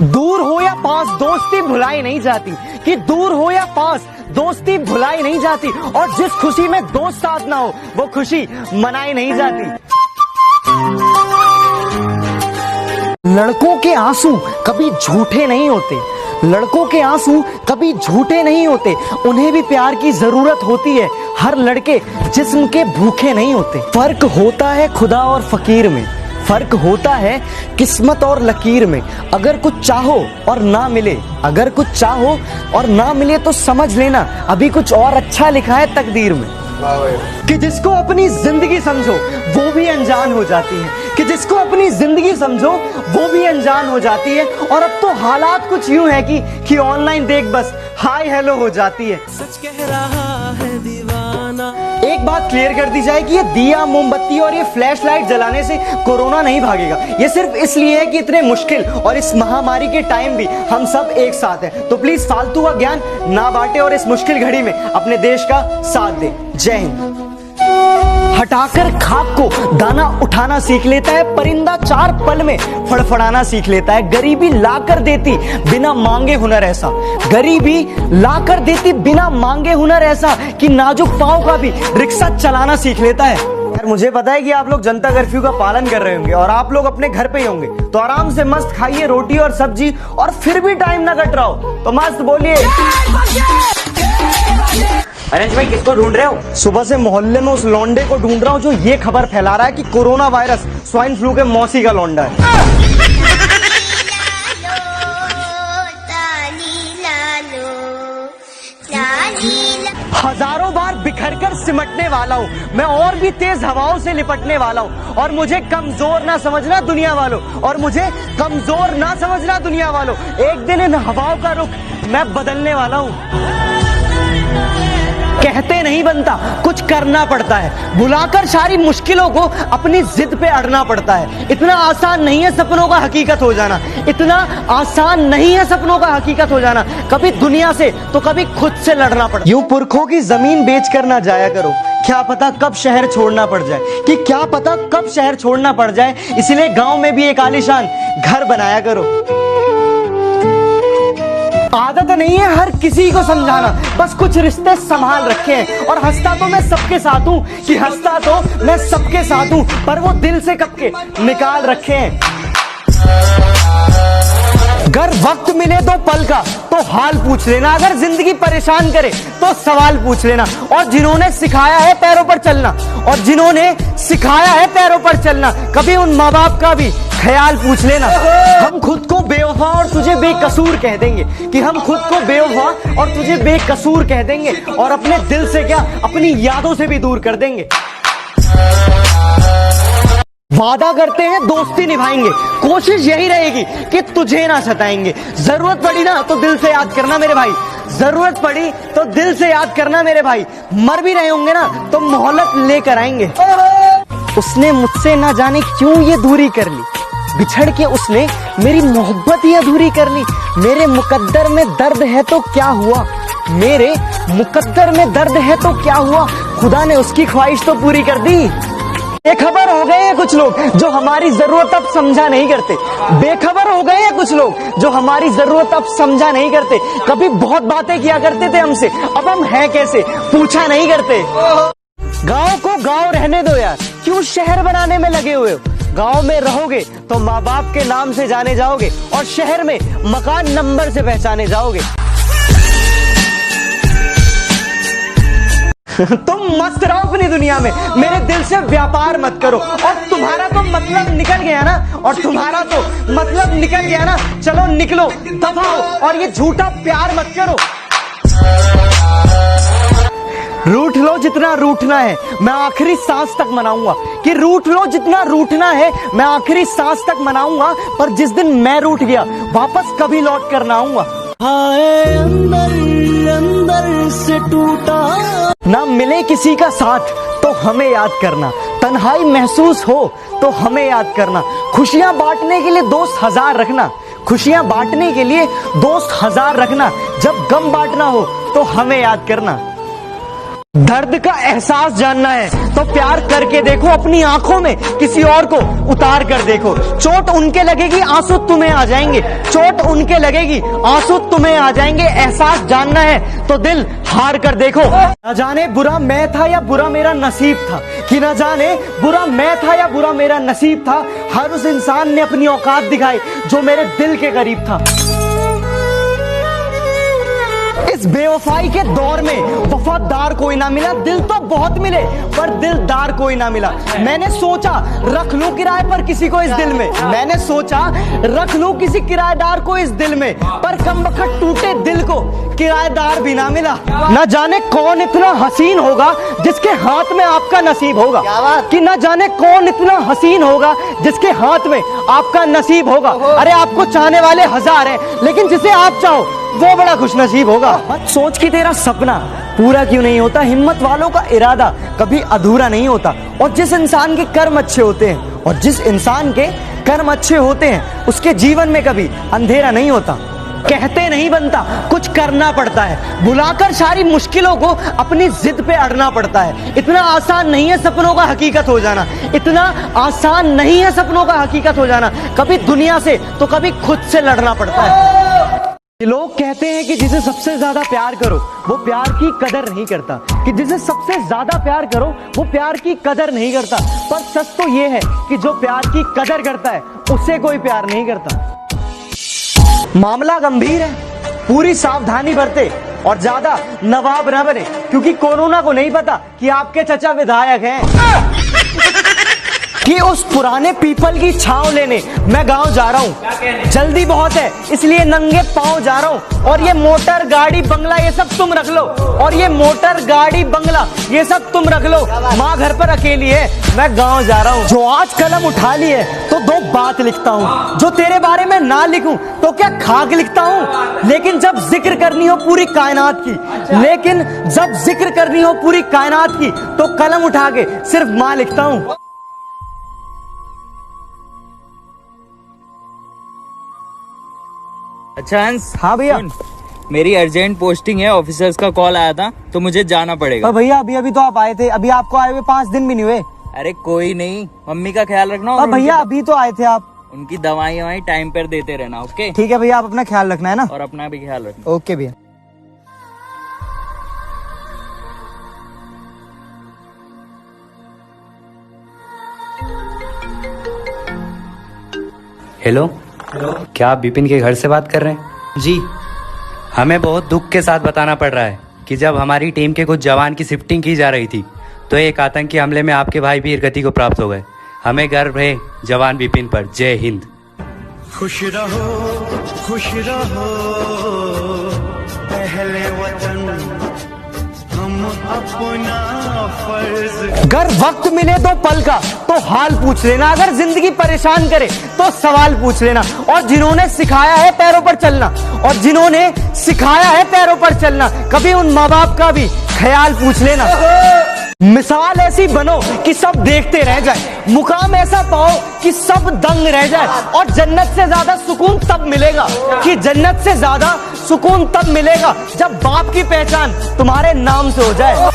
दूर हो या पास दोस्ती भुलाई नहीं जाती, कि दूर हो या पास दोस्ती भुलाई नहीं जाती, और जिस खुशी में दोस्त साथ ना हो वो खुशी मनाई नहीं जाती। लड़कों के आंसू कभी झूठे नहीं होते, लड़कों के आंसू कभी झूठे नहीं होते, उन्हें भी प्यार की जरूरत होती है। हर लड़के जिस्म के भूखे नहीं होते। फर्क होता है खुदा और फकीर में, फर्क होता है किस्मत और लकीर में। अगर कुछ चाहो और ना मिले, अगर कुछ चाहो और ना मिले तो समझ लेना अभी कुछ और अच्छा लिखा है तकदीर में। कि जिसको अपनी जिंदगी समझो वो भी अनजान हो जाती है, कि जिसको अपनी जिंदगी समझो वो भी अनजान हो जाती है। और अब तो हालात कुछ यूं है कि ऑनलाइन देख बस हाय हेलो हो जाती है। सच कह रहा है दीवाना। एक बात क्लियर कर दी जाए कि ये दिया मोमबत्ती और ये फ्लैश लाइट जलाने से कोरोना नहीं भागेगा। ये सिर्फ इसलिए है कि इतने मुश्किल और इस महामारी के टाइम भी हम सब एक साथ हैं। तो प्लीज फालतू का ज्ञान ना बांटे और इस मुश्किल घड़ी में अपने देश का साथ दे। जय हिंद। हटाकर खाक को दाना उठाना सीख लेता है परिंदा, 4 पल में फड़फड़ाना सीख लेता है। गरीबी लाकर देती बिना मांगे हुनर ऐसा, गरीबी लाकर देती बिना मांगे हुनर ऐसा, कि नाजुक पांव का भी रिक्शा चलाना सीख लेता है। यार मुझे पता है कि आप लोग जनता कर्फ्यू का पालन कर रहे होंगे और आप लोग अपने घर पे ही होंगे, तो आराम से मस्त खाइए रोटी और सब्जी, और फिर भी टाइम ना कट रहा हो तो मस्त बोलिए। अरेंज भाई किसको ढूंढ रहे हो? सुबह से मोहल्ले में उस लौंडे को ढूंढ रहा हूँ जो ये खबर फैला रहा है कि कोरोना वायरस स्वाइन फ्लू के मौसी का लौंडा है। हजारों बार बिखर कर सिमटने वाला हूँ मैं, और भी तेज हवाओं से लिपटने वाला हूँ। और मुझे कमजोर ना समझना दुनिया वालों, और मुझे कमजोर ना समझना दुनिया वालों। एक दिन इन हवाओं का रुख मैं बदलने वाला हूँ। कहते नहीं बनता कुछ करना पड़ता है, बुलाकर सारी मुश्किलों को अपनी जिद पे अड़ना पड़ता है। इतना आसान नहीं है सपनों का हकीकत हो जाना, इतना आसान नहीं है सपनों का हकीकत हो जाना। कभी दुनिया से तो कभी खुद से लड़ना पड़ता। यूं पुरखों की जमीन बेच कर ना जाया करो, क्या पता कब शहर छोड़ना पड़ जाए, कि क्या पता कब शहर छोड़ना पड़ जाए। इसलिए गांव में भी एक आलीशान घर बनाया करो। आदत नहीं है हर किसी को समझाना, बस कुछ रिश्ते संभाल रखे हैं। और हंसता तो मैं सबके साथ हूँ, कि हंसता तो मैं सबके साथ हूँ, पर वो दिल से कब के निकाल रखे हैं। अगर वक्त मिले तो पल का तो हाल पूछ लेना, अगर जिंदगी परेशान करे तो सवाल पूछ लेना। और जिन्होंने सिखाया है पैरों पर चलना, और जिन्होंने सिखाया है पैरों पर चलना, कभी उन माँ बाप का भी ख्याल पूछ लेना। हम खुद को बेवफा और तुझे बेकसूर कह देंगे, कि हम खुद को बेवफा और तुझे बेकसूर कह देंगे, और अपने दिल से क्या अपनी यादों से भी दूर कर देंगे। वादा करते हैं दोस्ती निभाएंगे, कोशिश यही रहेगी कि तुझे ना सताएंगे। जरूरत पड़ी ना तो दिल से याद करना मेरे भाई, जरूरत पड़ी तो दिल से याद करना मेरे भाई। मर भी रहे होंगे ना तो मोहलत लेकर आएंगे। उसने मुझसे ना जाने क्यों ये दूरी कर ली, बिछड़ के उसने मेरी मोहब्बत ही अधूरी कर ली। मेरे मुकद्दर में दर्द है तो क्या हुआ, मेरे मुकद्दर में दर्द है तो क्या हुआ, खुदा ने उसकी ख्वाहिश तो पूरी कर दी। बेखबर हो गए हैं कुछ लोग जो हमारी जरूरत अब समझा नहीं करते, बेखबर हो गए हैं कुछ लोग जो हमारी जरूरत अब समझा नहीं करते। कभी बहुत बातें किया करते थे हमसे, अब हम हैं कैसे पूछा नहीं करते। गांव को गांव रहने दो यार, क्यों शहर बनाने में लगे हुए हो। गांव में रहोगे तो माँ बाप के नाम से जाने जाओगे, और शहर में मकान नंबर से पहचाने जाओगे। तुम मस्त रहो अपनी दुनिया में, मेरे दिल से व्यापार मत करो। और तुम्हारा तो मतलब निकल गया ना, और तुम्हारा तो मतलब निकल गया ना, चलो निकलो दफा हो, और ये झूठा प्यार मत करो। रूठ लो जितना रूठना है, मैं आखिरी सांस तक मनाऊंगा, कि रूठ लो जितना रूठना है, मैं आखिरी सांस तक मनाऊंगा। पर जिस दिन मैं रूठ गया वापस कभी लौट कर ना आऊंगा। हाय अंदर अंदर से टूटा। ना मिले किसी का साथ तो हमें याद करना, तन्हाई महसूस हो तो हमें याद करना। खुशियां बांटने के लिए दोस्त 1000 रखना, खुशियां बांटने के लिए दोस्त 1000 रखना। जब गम बांटना हो तो हमें याद करना। दर्द का एहसास जानना है तो प्यार करके देखो, अपनी आंखों में किसी और को उतार कर देखो। चोट उनके लगेगी, आंसू तुम्हें आ जाएंगे। चोट उनके लगेगी, आंसू तुम्हें आ जाएंगे। एहसास जानना है तो दिल हार कर देखो। न जाने बुरा मैं था या बुरा मेरा नसीब था, कि न जाने बुरा मैं था या बुरा मेरा नसीब था। हर उस इंसान ने अपनी औकात दिखाई जो मेरे दिल के करीब था। इस बेवफाई के दौर में वफादार कोई ना मिला, दिल तो बहुत मिले पर दिलदार कोई ना मिला। मैंने सोचा रख लूं किराए पर किसी को इस दिल में, मैंने सोचा रख लूं किसी किराएदार को इस दिल में, पर कमबख्त टूटे दिल को किराएदार भी ना मिला। न जाने कौन इतना हसीन होगा जिसके हाथ में आपका नसीब होगा, कि न जाने कौन इतना हसीन होगा जिसके हाथ में आपका नसीब होगा। अरे आपको चाहने वाले हजार हैं, लेकिन जिसे आप चाहो वो बड़ा खुशनसीब होगा। मत सोच कि तेरा सपना पूरा क्यों नहीं होता, हिम्मत वालों का इरादा कभी अधूरा नहीं होता। और जिस इंसान के कर्म अच्छे होते हैं, और जिस इंसान के कर्म अच्छे होते हैं, उसके जीवन में कभी अंधेरा नहीं होता। कहते नहीं बनता, कुछ करना पड़ता है। बुलाकर सारी मुश्किलों को अपनी जिद पे अड़ना पड़ता है। इतना आसान नहीं है सपनों का हकीकत हो जाना, इतना आसान नहीं है सपनों का हकीकत हो जाना। कभी दुनिया से तो कभी खुद से लड़ना पड़ता है। लोग कहते हैं कि जिसे सबसे ज्यादा प्यार करो वो प्यार की कदर नहीं करता, कि जिसे सबसे ज्यादा प्यार करो वो प्यार की कदर नहीं करता। पर सच तो ये है कि जो प्यार की कदर करता है उससे कोई प्यार नहीं करता। मामला गंभीर है, पूरी सावधानी बरते और ज्यादा नवाब न बने, क्योंकि कोरोना को नहीं पता कि आपके चचा विधायक हैं। कि उस पुराने पीपल की छांव लेने मैं गांव जा रहा हूँ, जल्दी बहुत है इसलिए नंगे पांव जा रहा हूँ। और ये मोटर गाड़ी बंगला ये सब तुम रख लो, और ये मोटर गाड़ी बंगला ये सब तुम रख लो। माँ घर पर अकेली है, मैं गांव जा रहा हूँ। जो आज कलम उठा ली है तो दो बात लिखता हूँ, जो तेरे बारे में ना लिखूं तो क्या खाक लिखता हूँ। लेकिन जब जिक्र करनी हो पूरी कायनात की, लेकिन जब जिक्र करनी हो पूरी कायनात की, तो कलम उठा के सिर्फ माँ लिखता हूँ। अच्छा हंस, हाँ भैया। मेरी अर्जेंट पोस्टिंग है, ऑफिसर्स का कॉल आया था तो मुझे जाना पड़ेगा। भैया अभी अभी तो आप आए थे, अभी आपको आए हुए 5 दिन भी नहीं हुए। अरे कोई नहीं, मम्मी का ख्याल रखना। और भैया अभी तो आए थे आप। उनकी दवाई टाइम पर देते रहना। ओके ठीक है भैया, आप अपना ख्याल रखना है ना। और अपना भी ख्याल रखना। ओके भैया। हेलो, क्या आप विपिन के घर से बात कर रहे हैं? जी। हमें बहुत दुख के साथ बताना पड़ रहा है कि जब हमारी टीम के कुछ जवान की शिफ्टिंग की जा रही थी तो एक आतंकी हमले में आपके भाई वीर गति को प्राप्त हो गए। हमें गर्व है जवान विपिन पर। जय हिंद। खुश रहो पहले वतन, हम अपना फर्ज। अगर वक्त मिले तो पल का तो हाल पूछ लेना, अगर जिंदगी परेशान करे तो सवाल पूछ लेना। और जिन्होंने सिखाया है पैरों पर चलना, और जिन्होंने सिखाया है पैरों पर चलना, कभी उन माँ बाप का भी ख्याल पूछ लेना। मिसाल ऐसी बनो कि सब देखते रह जाए, मुकाम ऐसा पाओ कि सब दंग रह जाए। और जन्नत से ज्यादा सुकून तब मिलेगा, कि जन्नत से ज्यादा सुकून तब मिलेगा जब बाप की पहचान तुम्हारे नाम से हो जाए।